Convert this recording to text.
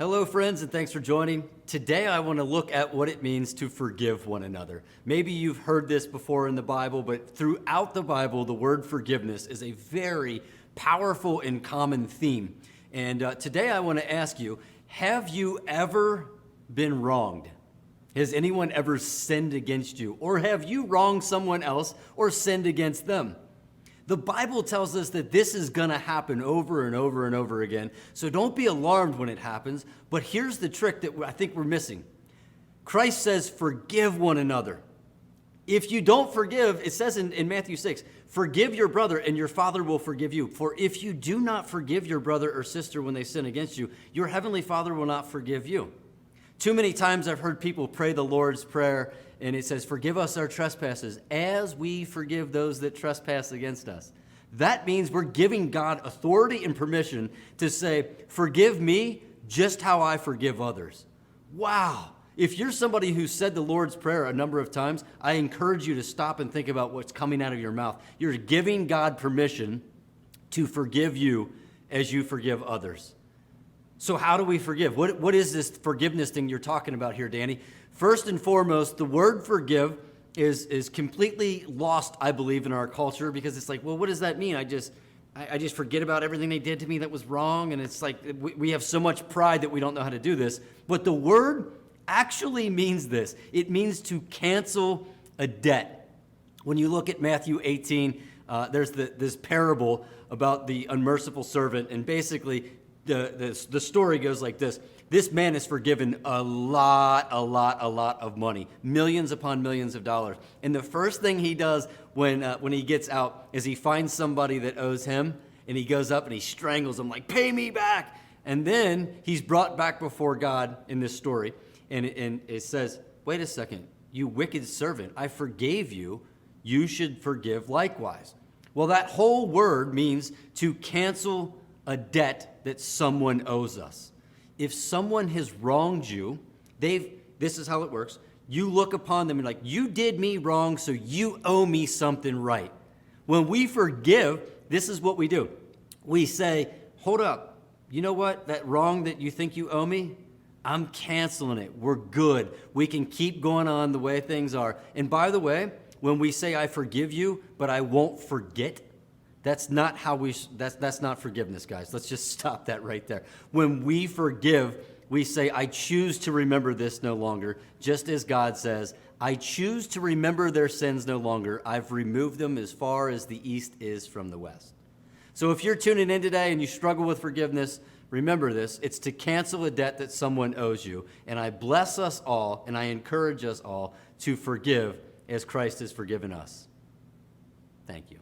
Hello, friends, and thanks for joining. Today, I want to look at what it means to forgive one another. Maybe you've heard this before in the Bible, but throughout the Bible, the word forgiveness is a very powerful and common theme. And today, I want to ask you, have you ever been wronged? Has anyone ever sinned against you? Or have you wronged someone else or sinned against them? The Bible tells us that this is going to happen over and over and over again. So don't be alarmed when it happens. But here's the trick that I think we're missing. Christ says, forgive one another. If you don't forgive, it says in Matthew 6, forgive your brother and your Father will forgive you. For if you do not forgive your brother or sister when they sin against you, your heavenly Father will not forgive you. Too many times I've heard people pray the Lord's Prayer, and it says, forgive us our trespasses as we forgive those that trespass against us. That means we're giving God authority and permission to say, forgive me just how I forgive others. Wow. If you're somebody who said the Lord's Prayer a number of times, I encourage you to stop and think about what's coming out of your mouth. You're giving God permission to forgive you as you forgive others. So how do we forgive? What is this forgiveness thing you're talking about here, Danny? First and foremost, the word forgive is completely lost, I believe, in our culture, because it's like, well, what does that mean? I just forget about everything they did to me that was wrong, and it's like we have so much pride that we don't know how to do this. But the word actually means this. It means to cancel a debt. When you look at Matthew 18, there's this parable about the unmerciful servant, and basically the story goes like this. This man is forgiven a lot of money, millions upon millions of dollars. And the first thing he does when he gets out is he finds somebody that owes him, and he goes up and he strangles them like, pay me back. And then he's brought back before God in this story, and it says, wait a second, you wicked servant, I forgave you. You should forgive likewise. Well, that whole word means to cancel a debt that someone owes us. If someone has wronged you, this is how it works. You look upon them and like, you did me wrong, so you owe me something right. When we forgive, this is what we do. We say, hold up, you know what? That wrong that you think you owe me, I'm canceling it. We're good. We can keep going on the way things are. And by the way, when we say I forgive you, but I won't forget, that's not that's not forgiveness, guys. Let's just stop that right there. When we forgive, we say, I choose to remember this no longer, just as God says, I choose to remember their sins no longer. I've removed them as far as the east is from the west. So if you're tuning in today and you struggle with forgiveness, remember this. It's to cancel a debt that someone owes you. And I bless us all, and I encourage us all to forgive as Christ has forgiven us. Thank you.